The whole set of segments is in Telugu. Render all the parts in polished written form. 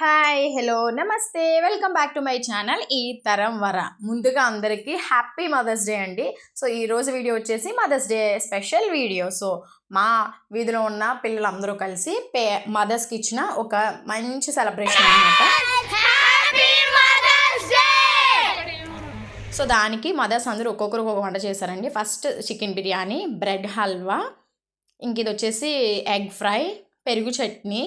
హాయ్ హలో నమస్తే welcome back to my channel ఈ తరం వర. ముందుగా అందరికీ హ్యాపీ మదర్స్ డే అండి. సో ఈరోజు వీడియో వచ్చేసి mother's day special video. So మా వీధిలో ఉన్న పిల్లలందరూ కలిసి మదర్స్కి ఇచ్చిన ఒక మంచి సెలబ్రేషన్ అనమాట. సో దానికి మదర్స్ అందరూ ఒక్కొక్కరు ఒక్కొక్క వంట చేశారండి. First chicken biryani, bread halwa, ఇంక ఇది వచ్చేసి ఎగ్ ఫ్రై, పెరుగు చట్నీ,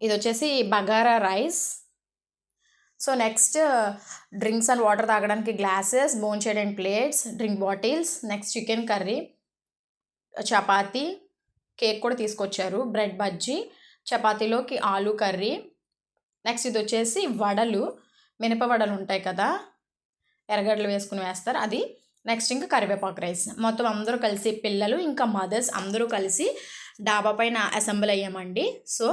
ఇది వచ్చేసి bagara rice. So next drinks and water తాగడానికి గ్లాసెస్, బోన్ చేయడానికి plates, drink bottles, next chicken curry, chapati, cake కూడా తీసుకొచ్చారు, బ్రెడ్ బజ్జీ, చపాతీలోకి ఆలు కర్రీ. నెక్స్ట్ ఇది వచ్చేసి వడలు, మినప వడలు ఉంటాయి కదా, ఎర్రగడ్డలు వేసుకుని వేస్తారు అది. నెక్స్ట్ ఇంకా కరివేపాకు రైస్. మొత్తం అందరూ కలిసి పిల్లలు ఇంకా మదర్స్ అందరూ కలిసి డాబా పైన అసెంబ్ల్ అయ్యామండి. సో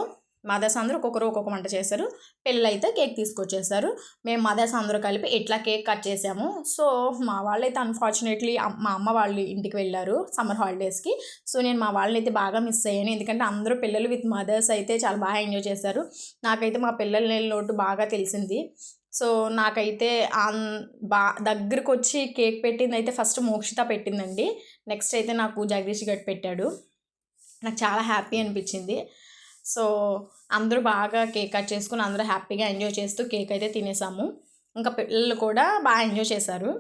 మదర్స్ అందరూ ఒక్కొక్కరు ఒక్కొక్క వంట చేశారు, పిల్లలు అయితే కేక్ తీసుకొచ్చేసారు. మేము మదర్స్ అందరూ కలిపి ఇట్లా కేక్ కట్ చేసాము. సో మా వాళ్ళైతే అన్ఫార్చునేట్లీ మా అమ్మ వాళ్ళు ఇంటికి వెళ్ళారు సమ్మర్ హాలిడేస్కి. సో నేను మా వాళ్ళని అయితే బాగా మిస్ అయ్యాను, ఎందుకంటే అందరూ పిల్లలు విత్ మదర్స్ అయితే చాలా బాగా ఎంజాయ్ చేశారు. నాకైతే మా పిల్లల లోటు బాగా తెలిసింది. సో నాకైతే దగ్గరకు వచ్చి కేక్ పెట్టింది అయితే ఫస్ట్ మోక్షిత పెట్టిందండి. నెక్స్ట్ అయితే నాకు జగదీష్ గట్ పెట్టాడు. నాకు చాలా హ్యాపీ అనిపించింది. సో అందరూ బాగా కేక్ కట్ చేసుకుని అందరూ హ్యాపీగా ఎంజాయ్ చేస్తూ కేక్ అయితే తినేసాము. ఇంకా పిల్లలు కూడా బాగా ఎంజాయ్ చేశారు.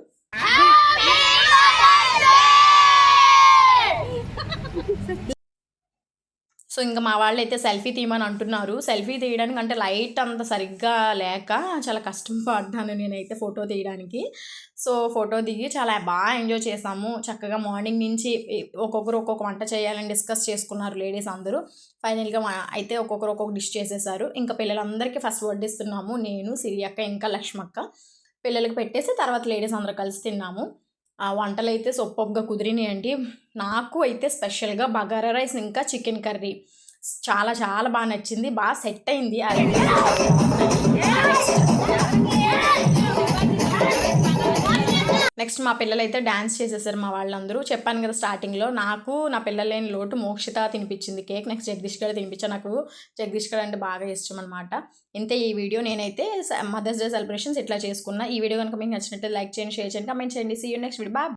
సో ఇంకా మా వాళ్ళు అయితే సెల్ఫీ తీయమని అంటున్నారు. సెల్ఫీ తీయడానికి అంటే లైట్ అంత సరిగ్గా లేక చాలా కష్టం పడ్డాను నేనైతే ఫోటో తీయడానికి. సో ఫోటో దిగి చాలా బాగా ఎంజాయ్ చేసాము. చక్కగా మార్నింగ్ నుంచి ఒక్కొక్కరు ఒక్కొక్క వంట చేయాలని డిస్కస్ చేసుకున్నారు లేడీస్ అందరూ. ఫైనల్గా అయితే ఒక్కొక్కరు ఒక్కొక్క డిష్ చేసేసారు. ఇంకా పిల్లలందరికీ ఫస్ట్ వడ్డిస్తున్నాము, నేను, సిరి అక్క, ఇంకా లక్ష్మక్క. పిల్లలకి పెట్టేసి తర్వాత లేడీస్ అందరూ కలిసి తిన్నాము. ఆ వంటలు అయితే సూపర్గా కుదిరినాయండి. నాకు అయితే స్పెషల్గా బగారా రైస్ ఇంకా చికెన్ కర్రీ చాలా చాలా బాగా నచ్చింది, బాగా సెట్ అయింది అది. నెక్స్ట్ మా పిల్లలు అయితే డ్యాన్స్ చేసేసారు మా వాళ్ళందరూ. చెప్పాను కదా స్టార్టింగ్లో, నాకు నా పిల్లలు లేని లోటు మోక్షిత తినిపించింది కేక్. నెక్స్ట్ జగదీష్ గారు తినిపించాను. నాకు జగదీష్ గారు అంటే బాగా ఇష్టం అనమాట. ఇంతే ఈ వీడియో. నేనైతే మదర్స్ డే సెలబ్రేషన్స్ ఇట్లా చేసుకున్నా. ఈ వీడియో కనుక మీకు నచ్చినట్టు లైక్ చేయండి, షేర్ చేయండి, కమెంట్ చేయండి. See you next video. Bye.